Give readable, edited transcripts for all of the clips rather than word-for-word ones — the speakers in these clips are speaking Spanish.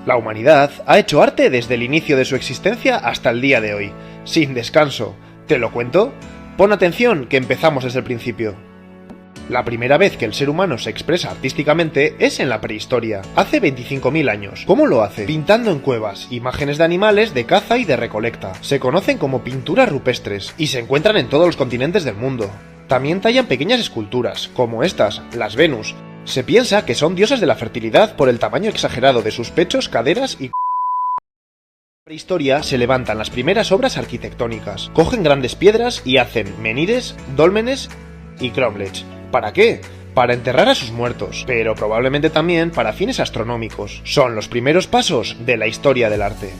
La humanidad ha hecho arte desde el inicio de su existencia hasta el día de hoy, sin descanso. ¿Te lo cuento? Pon atención que empezamos desde el principio. La primera vez que el ser humano se expresa artísticamente es en la prehistoria, hace 25.000 años. ¿Cómo lo hace? Pintando en cuevas, imágenes de animales de caza y de recolecta. Se conocen como pinturas rupestres y se encuentran en todos los continentes del mundo. También tallan pequeñas esculturas, como estas, las Venus. Se piensa que son diosas de la fertilidad por el tamaño exagerado de sus pechos, caderas y... En la prehistoria se levantan las primeras obras arquitectónicas. Cogen grandes piedras y hacen menhires, dólmenes y cromlechs. ¿Para qué? Para enterrar a sus muertos, pero probablemente también para fines astronómicos. Son los primeros pasos de la historia del arte.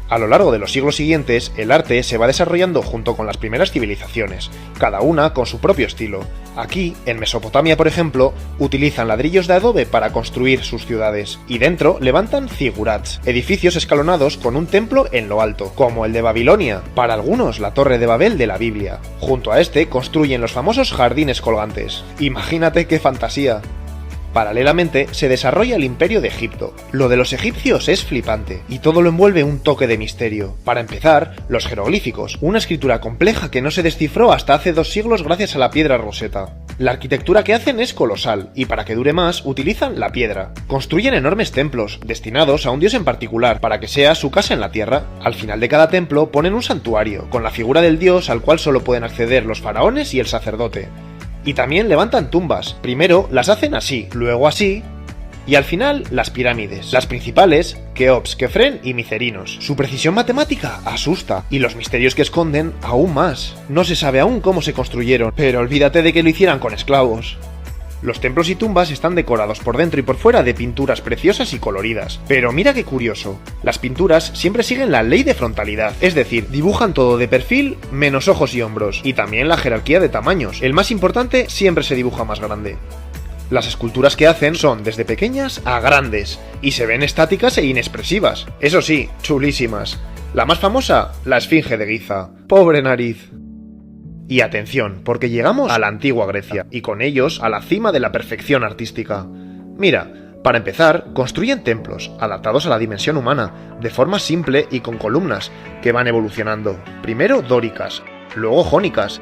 A lo largo de los siglos siguientes, el arte se va desarrollando junto con las primeras civilizaciones, cada una con su propio estilo. Aquí, en Mesopotamia por ejemplo, utilizan ladrillos de adobe para construir sus ciudades, y dentro levantan zigurats, edificios escalonados con un templo en lo alto, como el de Babilonia, para algunos la Torre de Babel de la Biblia. Junto a este construyen los famosos jardines colgantes. Imagínate qué fantasía. Paralelamente, se desarrolla el Imperio de Egipto. Lo de los egipcios es flipante, y todo lo envuelve un toque de misterio. Para empezar, los jeroglíficos, una escritura compleja que no se descifró hasta hace 2 siglos gracias a la piedra Rosetta. La arquitectura que hacen es colosal, y para que dure más, utilizan la piedra. Construyen enormes templos, destinados a un dios en particular, para que sea su casa en la tierra. Al final de cada templo ponen un santuario, con la figura del dios al cual solo pueden acceder los faraones y el sacerdote. Y también levantan tumbas. Primero las hacen así, luego así, y al final las pirámides. Las principales, Keops, Kefren y Micerinos. Su precisión matemática asusta, y los misterios que esconden aún más. No se sabe aún cómo se construyeron, pero olvídate de que lo hicieran con esclavos. Los templos y tumbas están decorados por dentro y por fuera de pinturas preciosas y coloridas. Pero mira qué curioso, las pinturas siempre siguen la ley de frontalidad, es decir, dibujan todo de perfil menos ojos y hombros, y también la jerarquía de tamaños. El más importante siempre se dibuja más grande. Las esculturas que hacen son desde pequeñas a grandes, y se ven estáticas e inexpresivas. Eso sí, chulísimas. La más famosa, la Esfinge de Giza. ¡Pobre nariz! Y atención, porque llegamos a la antigua Grecia, y con ellos a la cima de la perfección artística. Mira, para empezar, construyen templos, adaptados a la dimensión humana, de forma simple y con columnas, que van evolucionando. Primero dóricas, luego jónicas,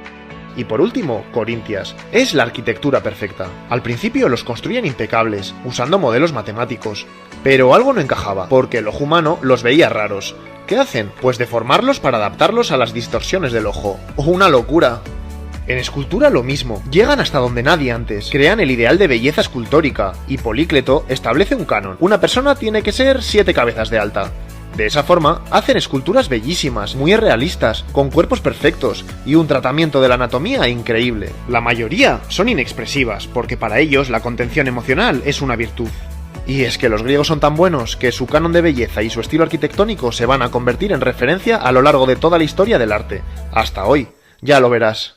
y por último, corintias. Es la arquitectura perfecta. Al principio los construían impecables, usando modelos matemáticos, pero algo no encajaba, porque el ojo humano los veía raros. ¿Qué hacen? Pues deformarlos para adaptarlos a las distorsiones del ojo. ¡Una locura! En escultura lo mismo, llegan hasta donde nadie antes, crean el ideal de belleza escultórica, y Polícleto establece un canon. Una persona tiene que ser 7 cabezas de alta. De esa forma, hacen esculturas bellísimas, muy realistas, con cuerpos perfectos, y un tratamiento de la anatomía increíble. La mayoría son inexpresivas, porque para ellos la contención emocional es una virtud. Y es que los griegos son tan buenos que su canon de belleza y su estilo arquitectónico se van a convertir en referencia a lo largo de toda la historia del arte. Hasta hoy. Ya lo verás.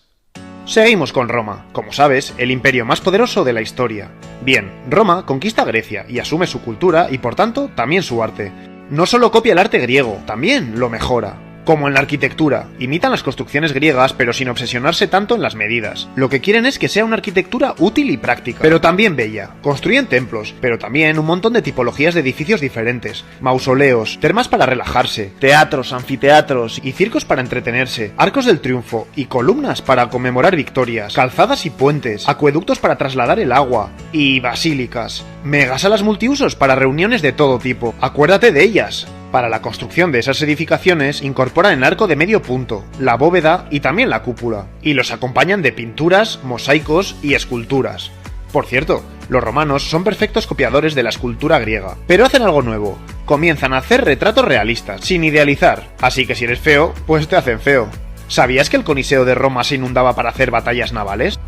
Seguimos con Roma, como sabes, el imperio más poderoso de la historia. Bien, Roma conquista Grecia y asume su cultura y por tanto también su arte. No solo copia el arte griego, también lo mejora. Como en la arquitectura, imitan las construcciones griegas pero sin obsesionarse tanto en las medidas. Lo que quieren es que sea una arquitectura útil y práctica, pero también bella. Construyen templos, pero también un montón de tipologías de edificios diferentes. Mausoleos, termas para relajarse, teatros, anfiteatros y circos para entretenerse, arcos del triunfo y columnas para conmemorar victorias, calzadas y puentes, acueductos para trasladar el agua y basílicas. Megasalas multiusos para reuniones de todo tipo. Acuérdate de ellas. Para la construcción de esas edificaciones incorporan el arco de medio punto, la bóveda y también la cúpula, y los acompañan de pinturas, mosaicos y esculturas. Por cierto, los romanos son perfectos copiadores de la escultura griega, pero hacen algo nuevo, comienzan a hacer retratos realistas, sin idealizar, así que si eres feo, pues te hacen feo. ¿Sabías que el Coliseo de Roma se inundaba para hacer batallas navales?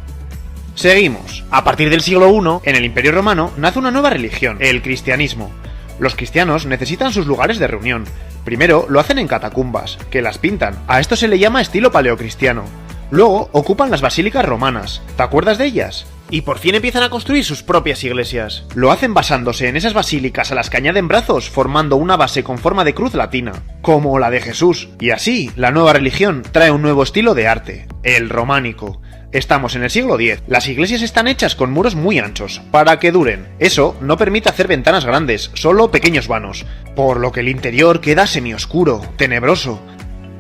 Seguimos. A partir del siglo I, en el Imperio Romano, nace una nueva religión, el cristianismo. Los cristianos necesitan sus lugares de reunión. Primero lo hacen en catacumbas, que las pintan. A esto se le llama estilo paleocristiano. Luego ocupan las basílicas romanas. ¿Te acuerdas de ellas? Y por fin empiezan a construir sus propias iglesias. Lo hacen basándose en esas basílicas a las que añaden brazos, formando una base con forma de cruz latina, como la de Jesús. Y así, la nueva religión trae un nuevo estilo de arte, el románico. Estamos en el siglo X. Las iglesias están hechas con muros muy anchos, para que duren. Eso no permite hacer ventanas grandes, solo pequeños vanos, por lo que el interior queda semioscuro, tenebroso.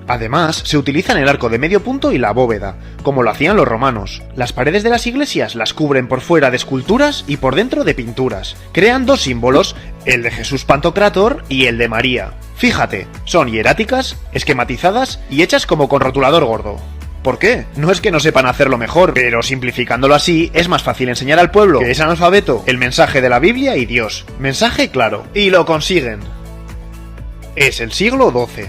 Además, se utilizan el arco de medio punto y la bóveda, como lo hacían los romanos. Las paredes de las iglesias las cubren por fuera de esculturas y por dentro de pinturas. Crean dos símbolos, el de Jesús Pantocrátor y el de María. Fíjate, son hieráticas, esquematizadas y hechas como con rotulador gordo. ¿Por qué? No es que no sepan hacerlo mejor, pero simplificándolo así, es más fácil enseñar al pueblo que es analfabeto el mensaje de la Biblia y Dios. Mensaje claro, y lo consiguen. Es el siglo XII.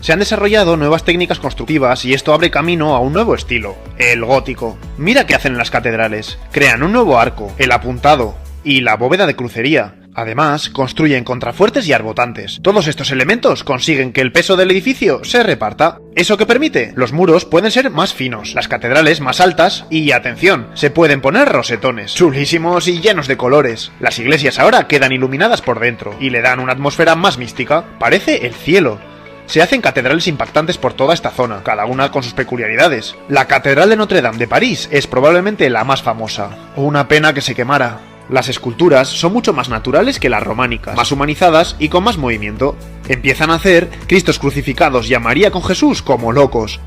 Se han desarrollado nuevas técnicas constructivas y esto abre camino a un nuevo estilo, el gótico. Mira qué hacen en las catedrales. Crean un nuevo arco, el apuntado, y la bóveda de crucería. Además, construyen contrafuertes y arbotantes. Todos estos elementos consiguen que el peso del edificio se reparta. ¿Eso qué permite? Los muros pueden ser más finos, las catedrales más altas y, atención, se pueden poner rosetones, chulísimos y llenos de colores. Las iglesias ahora quedan iluminadas por dentro y le dan una atmósfera más mística. Parece el cielo. Se hacen catedrales impactantes por toda esta zona, cada una con sus peculiaridades. La Catedral de Notre Dame de París es probablemente la más famosa. Una pena que se quemara. Las esculturas son mucho más naturales que las románicas, más humanizadas y con más movimiento. Empiezan a hacer Cristos crucificados y a María con Jesús como locos.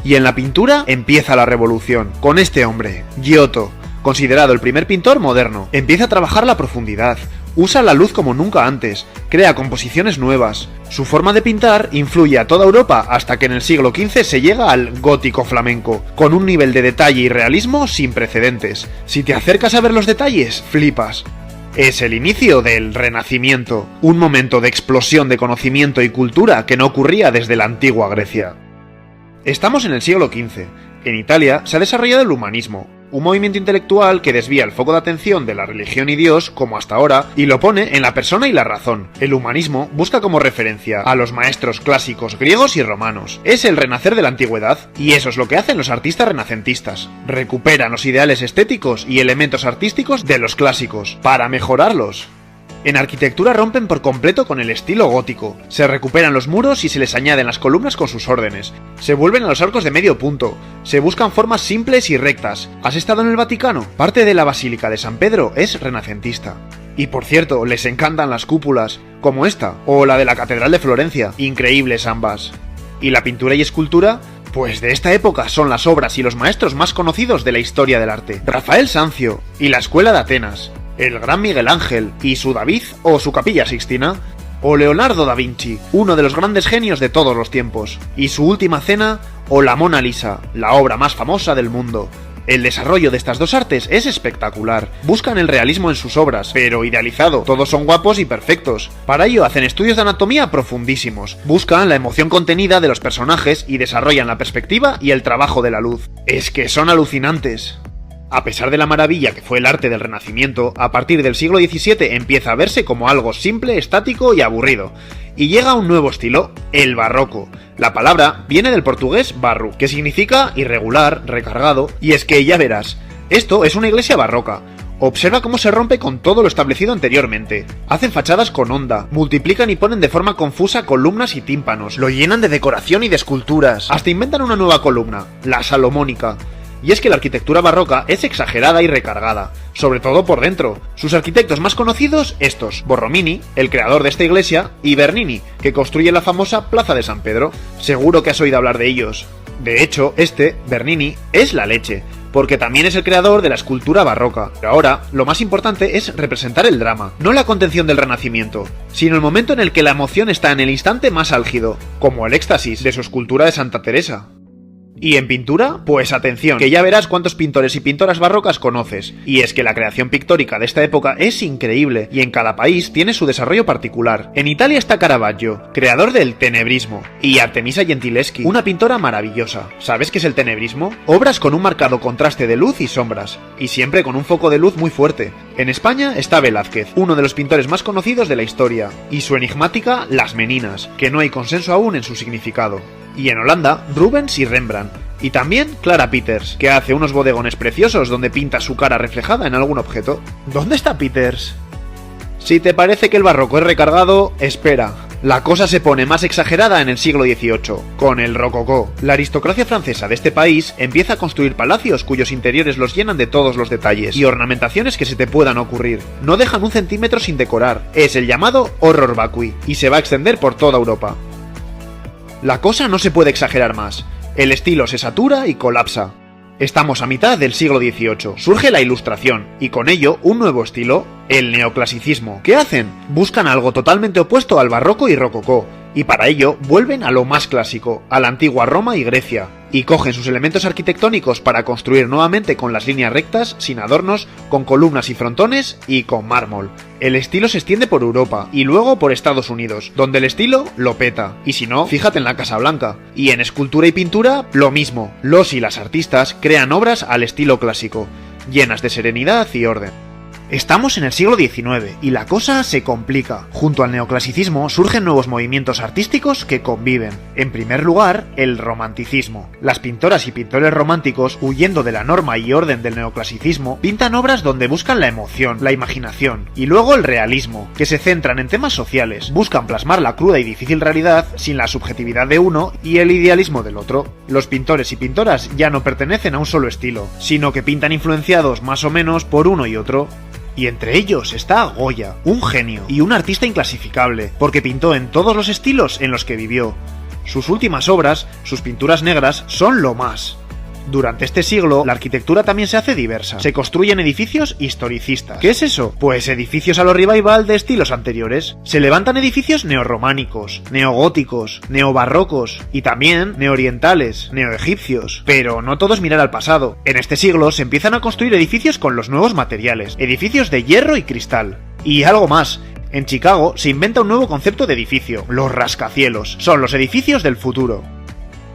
Y en la pintura empieza la revolución, con este hombre, Giotto, considerado el primer pintor moderno. Empieza a trabajar la profundidad, usa la luz como nunca antes, crea composiciones nuevas. Su forma de pintar influye a toda Europa hasta que en el siglo XV se llega al gótico flamenco, con un nivel de detalle y realismo sin precedentes. Si te acercas a ver los detalles, flipas. Es el inicio del Renacimiento, un momento de explosión de conocimiento y cultura que no ocurría desde la antigua Grecia. Estamos en el siglo XV. En Italia se ha desarrollado el humanismo, un movimiento intelectual que desvía el foco de atención de la religión y Dios, como hasta ahora, y lo pone en la persona y la razón. El humanismo busca como referencia a los maestros clásicos griegos y romanos. Es el renacer de la antigüedad, y eso es lo que hacen los artistas renacentistas. Recuperan los ideales estéticos y elementos artísticos de los clásicos, para mejorarlos. En arquitectura rompen por completo con el estilo gótico. Se recuperan los muros y se les añaden las columnas con sus órdenes. Se vuelven a los arcos de medio punto. Se buscan formas simples y rectas. ¿Has estado en el Vaticano? Parte de la Basílica de San Pedro es renacentista. Y por cierto, les encantan las cúpulas, como esta, o la de la Catedral de Florencia. Increíbles ambas. ¿Y la pintura y escultura? Pues de esta época son las obras y los maestros más conocidos de la historia del arte. Rafael Sanzio y la Escuela de Atenas. El gran Miguel Ángel y su David o su Capilla Sixtina, o Leonardo da Vinci, uno de los grandes genios de todos los tiempos, y su Última Cena o la Mona Lisa, la obra más famosa del mundo. El desarrollo de estas dos artes es espectacular. Buscan el realismo en sus obras, pero idealizado. Todos son guapos y perfectos. Para ello hacen estudios de anatomía profundísimos. Buscan la emoción contenida de los personajes y desarrollan la perspectiva y el trabajo de la luz. Es que son alucinantes. A pesar de la maravilla que fue el arte del Renacimiento, a partir del siglo XVII empieza a verse como algo simple, estático y aburrido. Y llega un nuevo estilo, el barroco. La palabra viene del portugués barro, que significa irregular, recargado, y es que ya verás, esto es una iglesia barroca. Observa cómo se rompe con todo lo establecido anteriormente. Hacen fachadas con onda, multiplican y ponen de forma confusa columnas y tímpanos, lo llenan de decoración y de esculturas, hasta inventan una nueva columna, la salomónica. Y es que la arquitectura barroca es exagerada y recargada, sobre todo por dentro. Sus arquitectos más conocidos, estos: Borromini, el creador de esta iglesia, y Bernini, que construye la famosa Plaza de San Pedro. Seguro que has oído hablar de ellos. De hecho, Bernini, es la leche, porque también es el creador de la escultura barroca. Pero ahora, lo más importante es representar el drama, no la contención del Renacimiento, sino el momento en el que la emoción está en el instante más álgido, como el éxtasis de su escultura de Santa Teresa. ¿Y en pintura? Pues atención, que ya verás cuántos pintores y pintoras barrocas conoces. Y es que la creación pictórica de esta época es increíble, y en cada país tiene su desarrollo particular. En Italia está Caravaggio, creador del tenebrismo, y Artemisia Gentileschi, una pintora maravillosa. ¿Sabes qué es el tenebrismo? Obras con un marcado contraste de luz y sombras, y siempre con un foco de luz muy fuerte. En España está Velázquez, uno de los pintores más conocidos de la historia, y su enigmática Las Meninas, que no hay consenso aún en su significado. Y en Holanda, Rubens y Rembrandt. Y también Clara Peters, que hace unos bodegones preciosos donde pinta su cara reflejada en algún objeto. ¿Dónde está Peters? Si te parece que el barroco es recargado, espera. La cosa se pone más exagerada en el siglo XVIII, con el rococó. La aristocracia francesa de este país empieza a construir palacios cuyos interiores los llenan de todos los detalles y ornamentaciones que se te puedan ocurrir. No dejan un centímetro sin decorar. Es el llamado horror vacui, y se va a extender por toda Europa. La cosa no se puede exagerar más. El estilo se satura y colapsa. Estamos a mitad del siglo XVIII. Surge la Ilustración, y con ello un nuevo estilo, el neoclasicismo. ¿Qué hacen? Buscan algo totalmente opuesto al barroco y rococó, y para ello vuelven a lo más clásico, a la antigua Roma y Grecia, y cogen sus elementos arquitectónicos para construir nuevamente con las líneas rectas, sin adornos, con columnas y frontones y con mármol. El estilo se extiende por Europa y luego por Estados Unidos, donde el estilo lo peta, y si no, fíjate en la Casa Blanca. Y en escultura y pintura, lo mismo. Los y las artistas crean obras al estilo clásico, llenas de serenidad y orden. Estamos en el siglo XIX y la cosa se complica. Junto al neoclasicismo surgen nuevos movimientos artísticos que conviven. En primer lugar, el romanticismo. Las pintoras y pintores románticos, huyendo de la norma y orden del neoclasicismo, pintan obras donde buscan la emoción, la imaginación. Y luego el realismo, que se centran en temas sociales, buscan plasmar la cruda y difícil realidad sin la subjetividad de uno y el idealismo del otro. Los pintores y pintoras ya no pertenecen a un solo estilo, sino que pintan influenciados más o menos por uno y otro. Y entre ellos está Goya, un genio y un artista inclasificable, porque pintó en todos los estilos en los que vivió. Sus últimas obras, sus pinturas negras, son lo más. Durante este siglo, la arquitectura también se hace diversa. Se construyen edificios historicistas. ¿Qué es eso? Pues edificios a lo revival de estilos anteriores. Se levantan edificios neorrománicos, neogóticos, neobarrocos y también neoorientales, neoegipcios. Pero no todo es mirar al pasado. En este siglo se empiezan a construir edificios con los nuevos materiales, edificios de hierro y cristal. Y algo más. En Chicago se inventa un nuevo concepto de edificio, los rascacielos. Son los edificios del futuro.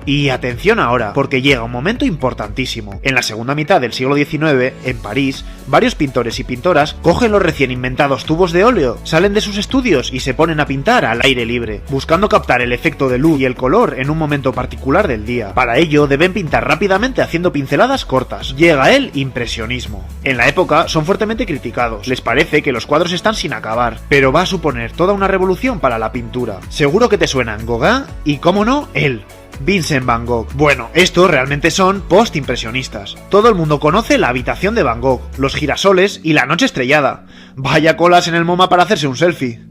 Y atención ahora, porque llega un momento importantísimo. En la segunda mitad del siglo XIX, en París, varios pintores y pintoras cogen los recién inventados tubos de óleo, salen de sus estudios y se ponen a pintar al aire libre, buscando captar el efecto de luz y el color en un momento particular del día. Para ello deben pintar rápidamente haciendo pinceladas cortas. Llega el impresionismo. En la época son fuertemente criticados. Les parece que los cuadros están sin acabar, pero va a suponer toda una revolución para la pintura. Seguro que te suenan Gauguin y, cómo no, él. Vincent Van Gogh. Bueno, estos realmente son post-impresionistas. Todo el mundo conoce la habitación de Van Gogh, los girasoles y la noche estrellada. Vaya colas en el MoMA para hacerse un selfie.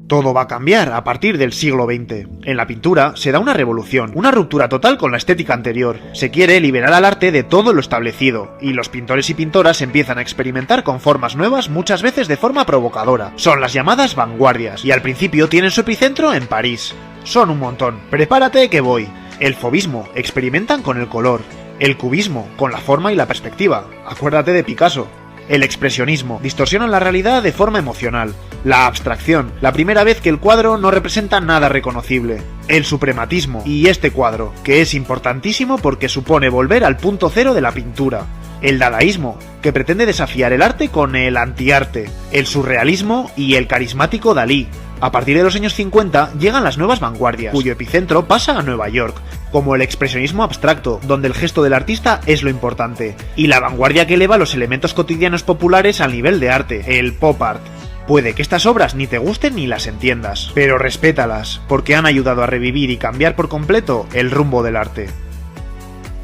Todo va a cambiar a partir del siglo XX. En la pintura se da una revolución, una ruptura total con la estética anterior. Se quiere liberar al arte de todo lo establecido, y los pintores y pintoras empiezan a experimentar con formas nuevas, muchas veces de forma provocadora. Son las llamadas vanguardias, y al principio tienen su epicentro en París. Son un montón. Prepárate que voy. El fauvismo, experimentan con el color. El cubismo, con la forma y la perspectiva. Acuérdate de Picasso. El expresionismo, distorsionan la realidad de forma emocional. La abstracción, la primera vez que el cuadro no representa nada reconocible. El suprematismo, y este cuadro, que es importantísimo porque supone volver al punto cero de la pintura. El dadaísmo, que pretende desafiar el arte con el antiarte. El surrealismo y el carismático Dalí. A partir de los años 50 llegan las nuevas vanguardias, cuyo epicentro pasa a Nueva York, como el expresionismo abstracto, donde el gesto del artista es lo importante, y la vanguardia que eleva los elementos cotidianos populares al nivel de arte, el pop art. Puede que estas obras ni te gusten ni las entiendas, pero respétalas, porque han ayudado a revivir y cambiar por completo el rumbo del arte.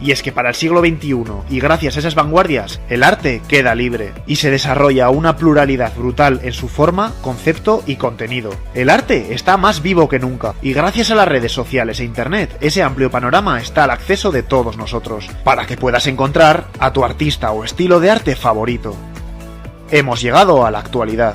Y es que para el siglo XXI, y gracias a esas vanguardias, el arte queda libre, y se desarrolla una pluralidad brutal en su forma, concepto y contenido. El arte está más vivo que nunca, y gracias a las redes sociales e internet, ese amplio panorama está al acceso de todos nosotros, para que puedas encontrar a tu artista o estilo de arte favorito. Hemos llegado a la actualidad.